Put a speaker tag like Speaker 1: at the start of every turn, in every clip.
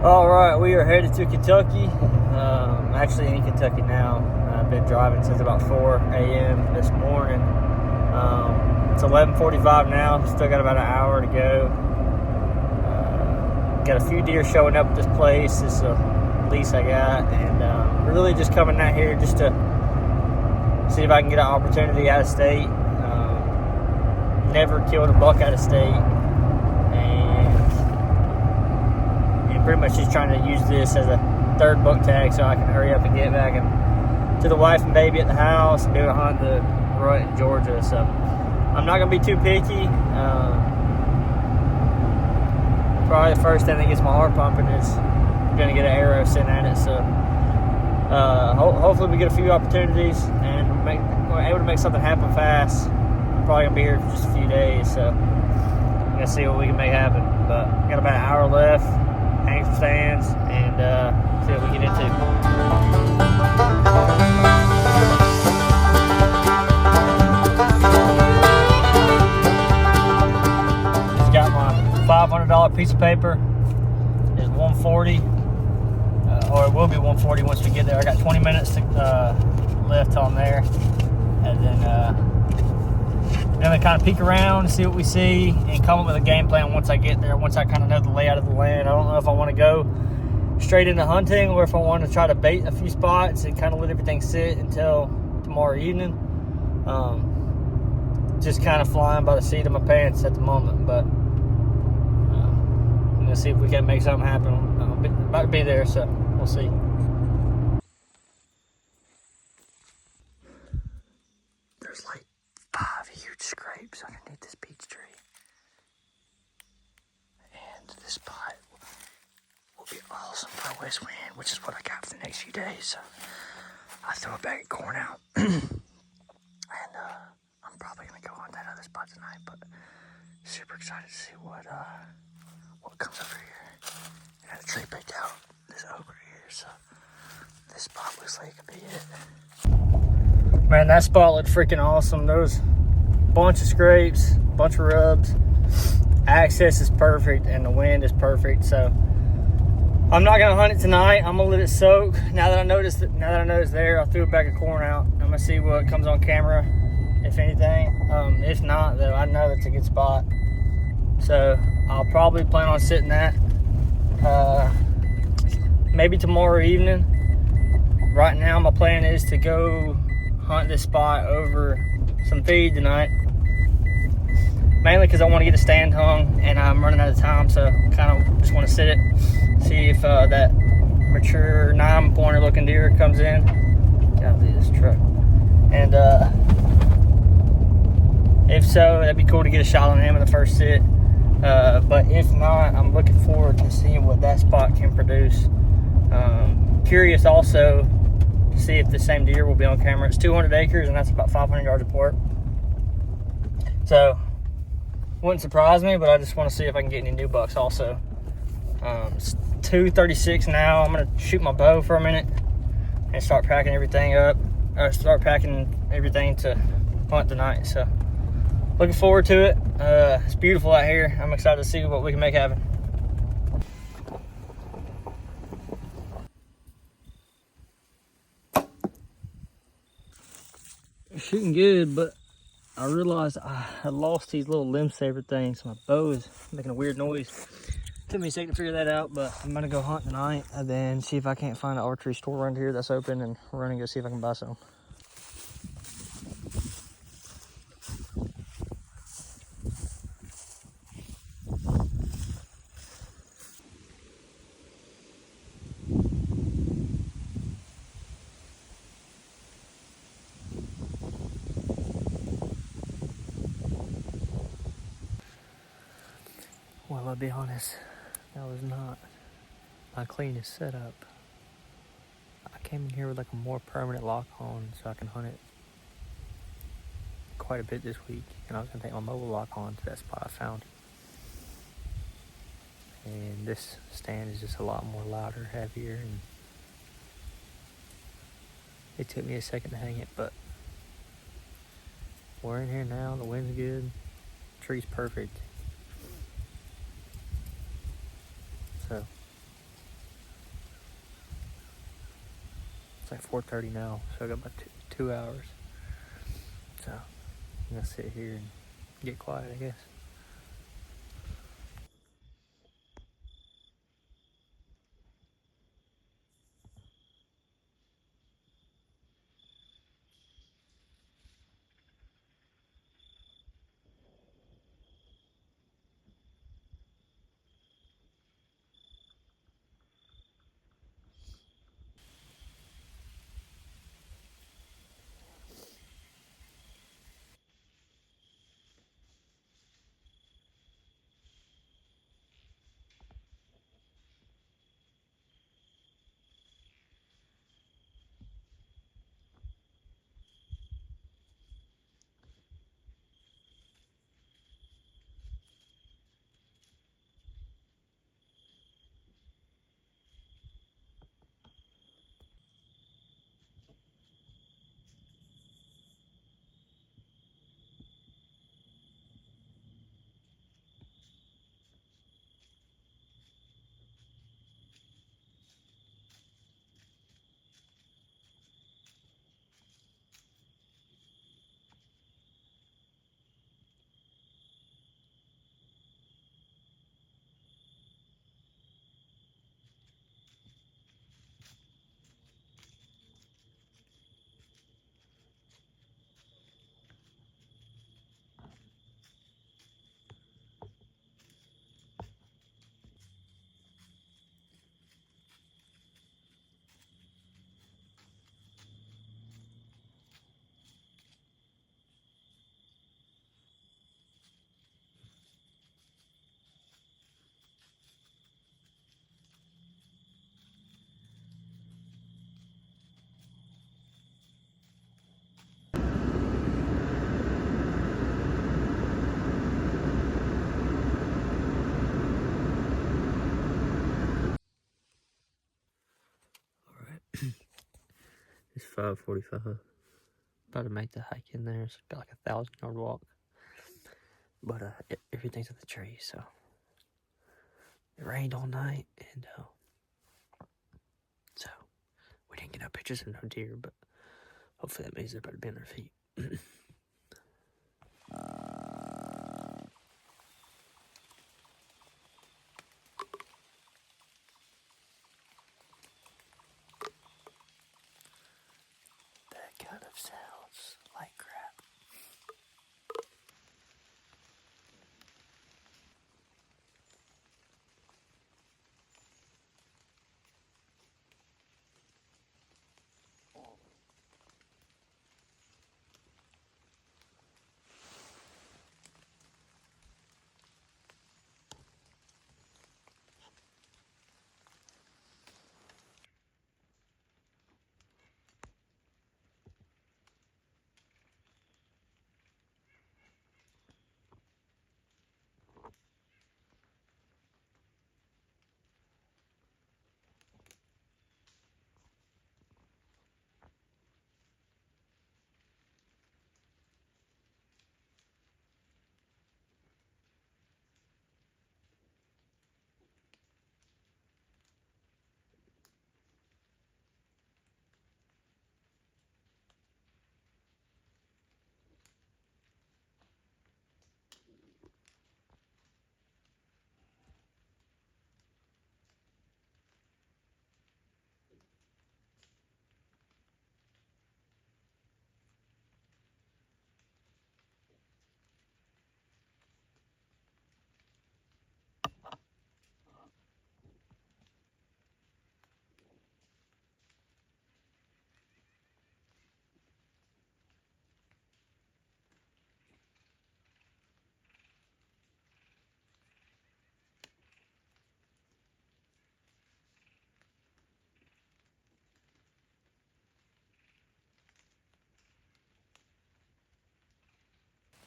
Speaker 1: All right, we are headed to Kentucky. Actually in Kentucky now. I've been driving since about 4 a.m. this morning. It's 11:45 now. Still got about an hour to go. Got a few deer showing up at this place. It's a lease I got, and really just coming out here just to see if I can get an opportunity out of state. Never killed a buck out of state, and pretty much just trying to use this as a third buck tag so I can hurry up and get back and to the wife and baby at the house and be able to hunt the rut in Georgia. So I'm not going to be too picky. Probably the first thing that gets my heart pumping is going to get an arrow sent at it. So hopefully we get a few opportunities and we're able to make something happen fast. I'm probably going to be here for just a few days, so I'm going to see what we can make happen. But got about an hour left, hang some stands, and see what we get into. Just got my $500 piece of paper. It's $140, or it will be $140 once we get there. I got 20 minutes left on there, and then we kind of peek around and see what we see and come up with a game plan once I get there, once I kind of know the layout of the land. I don't know if I want to go straight into hunting or if I want to try to bait a few spots and kind of let everything sit until tomorrow evening. Just kind of flying by the seat of my pants at the moment, but I'm going to see if we can make something happen. I'm about to be there, so we'll see. There's like 5 huge scrapes underneath this peach tree. And this spot will be awesome for a west wind, which is what I got for the next few days. So I throw a bag of corn out. And I'm probably going to go on that other spot tonight, but super excited to see what comes over here. I got a tree picked out this over here, so this spot looks like it could be it. Man, that spot looked freaking awesome. There was a bunch of scrapes, a bunch of rubs. Access is perfect and the wind is perfect. So I'm not gonna hunt it tonight. I'm gonna let it soak. Now that I know it's there, I'll throw a bag of corn out. I'm gonna see what comes on camera, if anything. If not, though, I know it's a good spot. So I'll probably plan on sitting that maybe tomorrow evening. Right now, my plan is to go hunt this spot over some feed tonight, mainly because I want to get a stand hung and I'm running out of time, so kind of just want to sit it, see if that mature 9-pointer looking deer comes in. Gotta leave this truck. And if so, that'd be cool to get a shot on him in the first sit. But if not, I'm looking forward to seeing what that spot can produce. Curious also to see if the same deer will be on camera. It's 200 acres and that's about 500 yards apart. So wouldn't surprise me, but I just want to see if I can get any new bucks also. It's 2:36 now. I'm gonna shoot my bow for a minute and start packing everything up, or start packing everything to hunt tonight. So looking forward to it. It's beautiful out here. I'm excited to see what we can make happen. Shooting good, but I realized I had lost these little limb saver things. My bow is making a weird noise. Took me a second to figure that out, but I'm gonna go hunt tonight and then see if I can't find an archery store around here that's open and run and go see if I can buy some. Well, I'll be honest, that was not my cleanest setup. I came in here with like a more permanent lock on so I can hunt it quite a bit this week, and I was gonna take my mobile lock on to that spot I found. And this stand is just a lot more louder, heavier, and it took me a second to hang it, but we're in here now. The wind's good, tree's perfect. So
Speaker 2: It's like 4:30 now, so I got about 2 hours. So I'm gonna sit here and get quiet, I guess. It's 5:45. About to make the hike in there. It's about like 1,000-yard walk. But everything's in the trees, so it rained all night, and so we didn't get no pictures of no deer. But hopefully that means they're about to be on their feet. That kind of sounds like crap.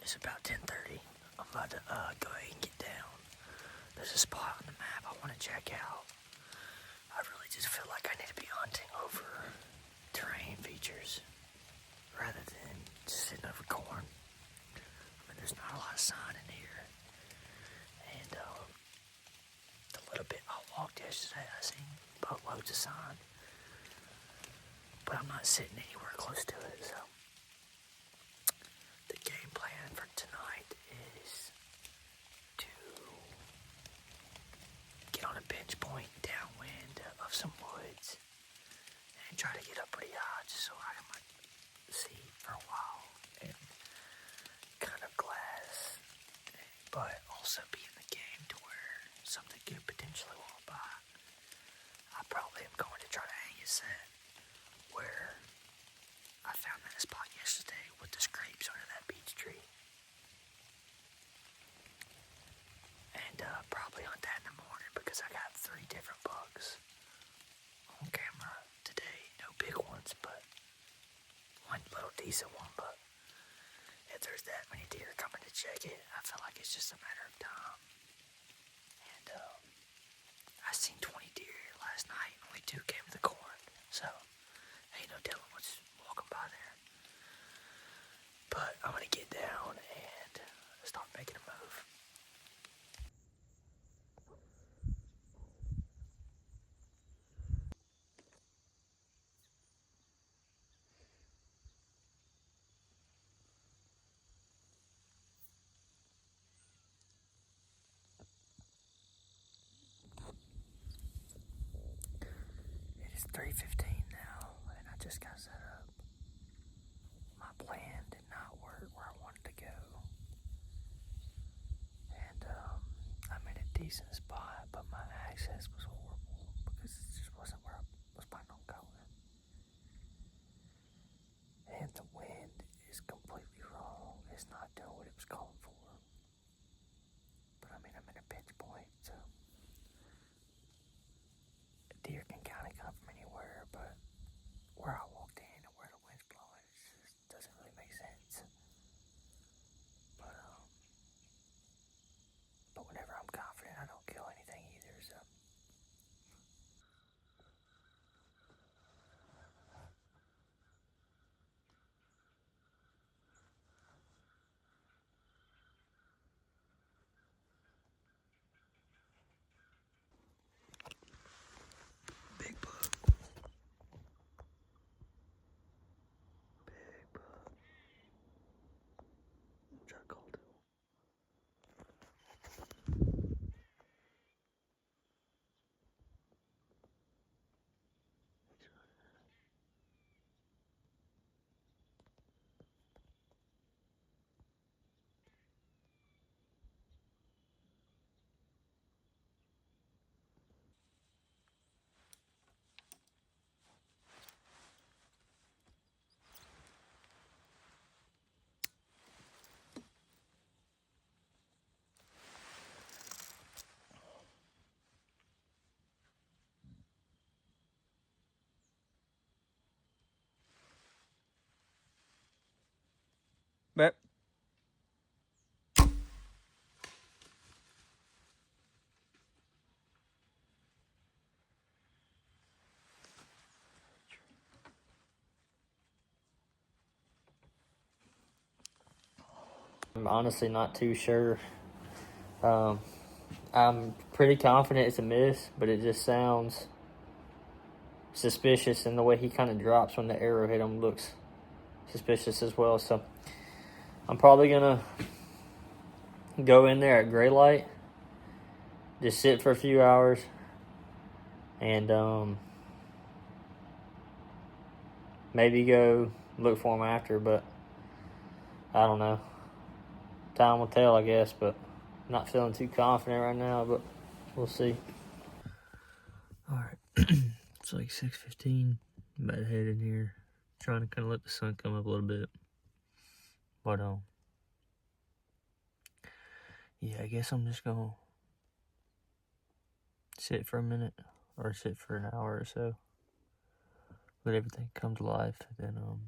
Speaker 2: It's about 10:30. I'm about to go ahead and get down. There's a spot on the map I want to check out. I really just feel like I need to be hunting over terrain features rather than just sitting over corn. I mean, there's not a lot of sign in here. And the little bit I walked yesterday, I seen boatloads of sign. but I'm not sitting anywhere close to it, so. The game plan for tonight is to get on a bench point downwind of some woods and try to get up pretty high just so I might see for a while and kind of glass, but also be in the game to where something could potentially walk by. I probably am going to try to hang a set where I found that spot yesterday with the scrapes under that beech tree. And probably hunt that in the morning because I got 3 different bugs on camera today. No big ones, but one little decent one. But if there's that many deer coming to check it, I feel like it's just a matter of time. And I seen 20 deer last night and only 2 came to the corn. So ain't no telling what's walking by there. But I'm going to get down and start making a move. It's 3:15 now, and I just got set up. My plan did not work where I wanted to go. And I'm in a decent spot, but my access was horrible because it just wasn't where I was planning on going. And the wind is completely wrong. It's not doing what it was calling for. But I mean, I'm in a pinch point, so a deer can kind of come from anywhere, but where I walked in and where the wind's blowing, it just doesn't really make sense. But whenever I'm confident, I don't kill anything either, so. Big bug. Big bug. Try to call to.
Speaker 1: But
Speaker 2: I'm honestly not too sure. I'm pretty confident it's a miss, but it just sounds suspicious, and the way he kind of drops when the arrow hit him looks suspicious as well. So I'm probably gonna go in there at gray light, just sit for a few hours, and maybe go look for him after. But I don't know. Time will tell, I guess. But not feeling too confident right now. But we'll see. All right, it's like 6:15. I'm about to head in here, trying to kind of let the sun come up a little bit. But yeah, I guess I'm just gonna sit for a minute or sit for an hour or so, let everything come to life, and then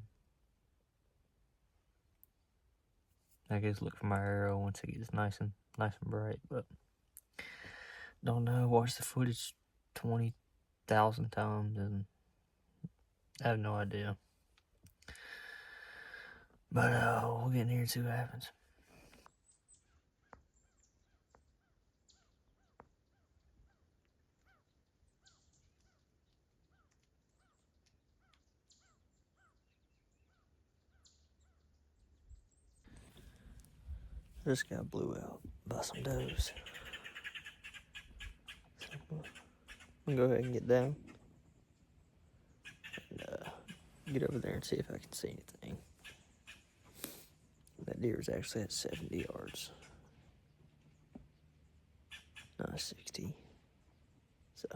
Speaker 2: I guess look for my arrow once it gets nice and bright. But don't know. Watch the footage 20,000 times and I have no idea. But we'll get in here and see what happens. Just got blew out by some does. So I'm gonna go ahead and get down and get over there and see if I can see anything. That deer is actually at 70 yards, not 60. So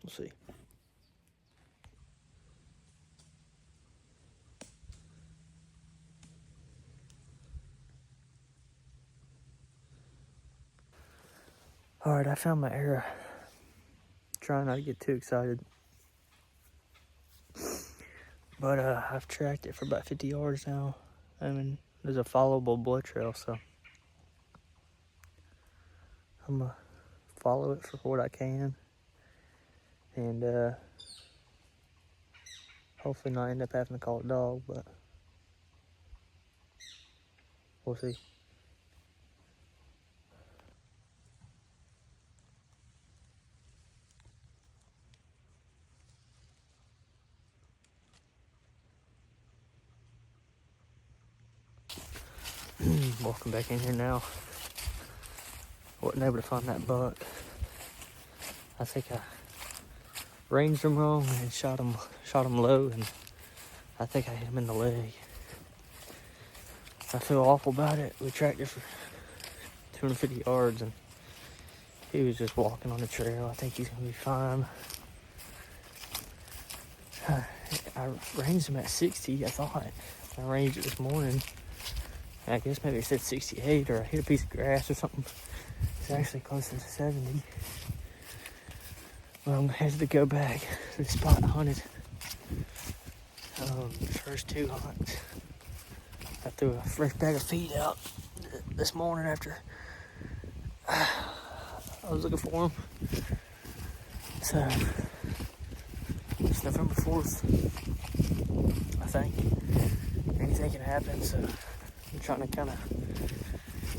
Speaker 2: we'll see. Alright, I found my arrow. Trying not to get too excited. But I've tracked it for about 50 yards now. I mean, there's a followable blood trail, so I'm gonna follow it for what I can. And hopefully not end up having to call a dog, but we'll see. Walking back in here now. Wasn't able to find that buck. I think I ranged him wrong and shot him low, and I think I hit him in the leg. I feel awful about it. We tracked it for 250 yards and he was just walking on the trail. I think he's gonna be fine. I ranged him at 60, I thought. I ranged it this morning. I guess maybe it said 68, or I hit a piece of grass or something. It's actually closer to 70. Well, I'm headed to go back to the spot I hunted. The first two hunts. I threw a fresh bag of feed out this morning after I was looking for them. So, it's November 4th, I think. Anything can happen, so I'm trying to kind of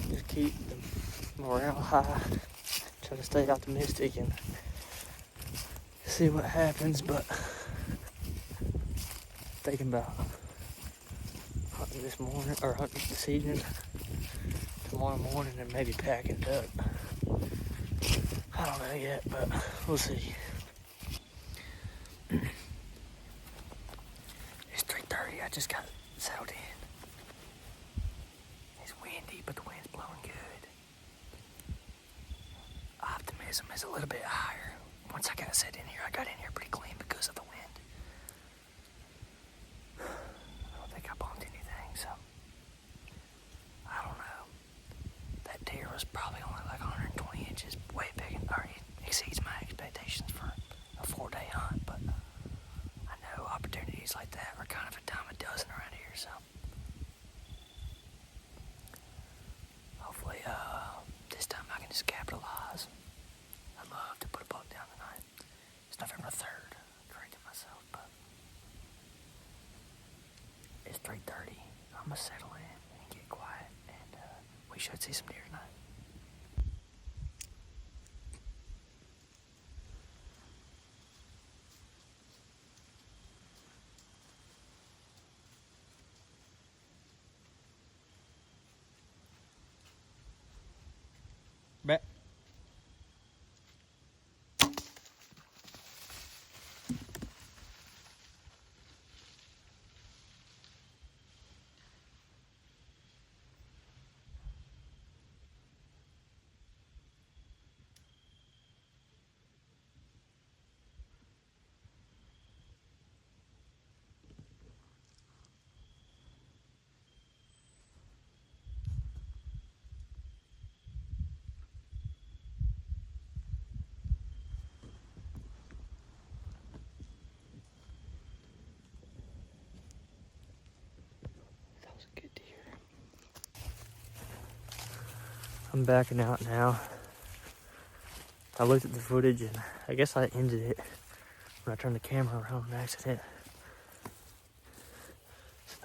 Speaker 2: just keep the morale high, try to stay optimistic and see what happens, but thinking about hunting this morning, or hunting this evening, tomorrow morning, and maybe packing it up. I don't know yet, but we'll see. It's 3:30, I just got settled in. It's windy, but the wind's blowing good. Optimism is a little bit higher. Once I got set in here, I got in here pretty clean because of the wind. I don't think I bumped anything, so I don't know. That deer was probably only like 120 inches, way big, or it exceeds my expectations for a 4-day hunt, but I know opportunities like that are kind of a dime a dozen around here, so hopefully this time I can just capitalize. I'd love to put a buck down tonight. It's November 3rd, correcting myself, but it's 3:30. I'm gonna settle in and get quiet, and we should see some deer tonight.
Speaker 1: Bet.
Speaker 2: That was a good deer. I'm backing out now. I looked at the footage and I guess I ended it when I turned the camera around on accident.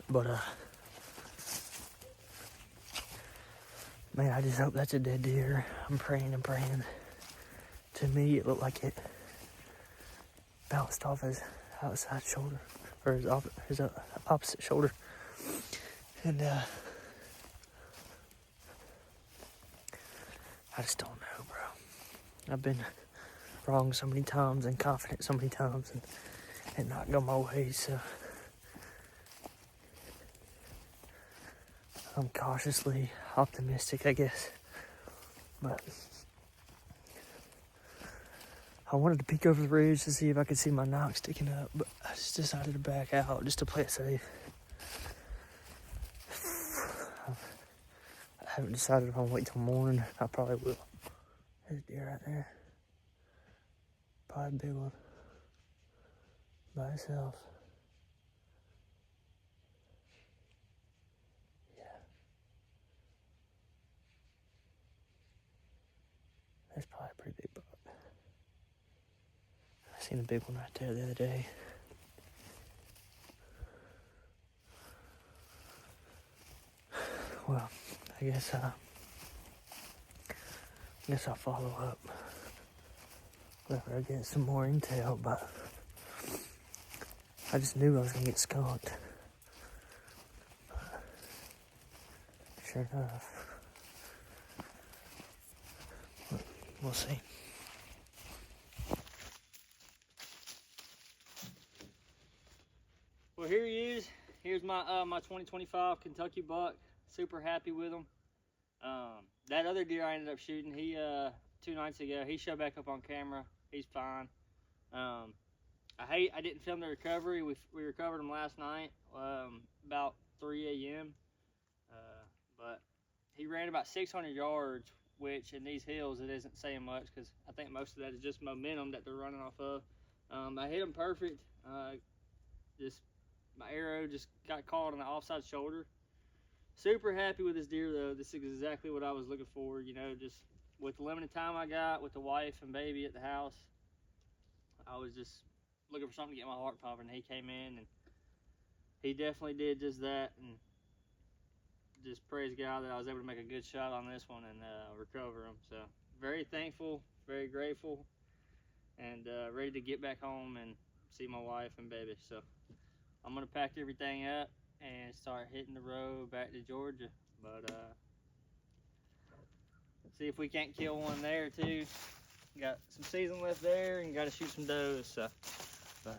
Speaker 2: But man, I just hope that's a dead deer. I'm praying and praying. To me, it looked like it bounced off his outside shoulder, or his opposite shoulder. And I just don't know, bro. I've been wrong so many times and confident so many times and not go my way, so I'm cautiously optimistic, I guess. But I wanted to peek over the ridge to see if I could see my knock sticking up, but I just decided to back out just to play it safe. I haven't decided if I'm gonna wait till morning. I probably will. There's a deer right there. Probably a big one. By itself. Yeah. There's probably a pretty big buck. I seen a big one right there the other day. Well, I guess I'll follow up whenever I get some more intel, but I just knew I was gonna get skunked. But sure enough, we'll see.
Speaker 3: Well, here he is. Here's my my 2025 Kentucky buck. Super happy with him. That other deer I ended up shooting, he 2 nights ago, he showed back up on camera. He's fine. I didn't film the recovery. We recovered him last night, about 3 a.m. But he ran about 600 yards, which in these hills it isn't saying much because I think most of that is just momentum that they're running off of. I hit him perfect. Just my arrow just got caught on the offside shoulder. Super happy with this deer though. This is exactly what I was looking for, you know, just with the limited time I got with the wife and baby at the house. I was just looking for something to get my heart pumping. He came in and he definitely did just that, and just praise God that I was able to make a good shot on this one and recover him. So very thankful, very grateful, and ready to get back home and see my wife and baby. So I'm gonna pack everything up and start hitting the road back to Georgia. But see if we can't kill one there too. Got some season left there and got to shoot some does. So, but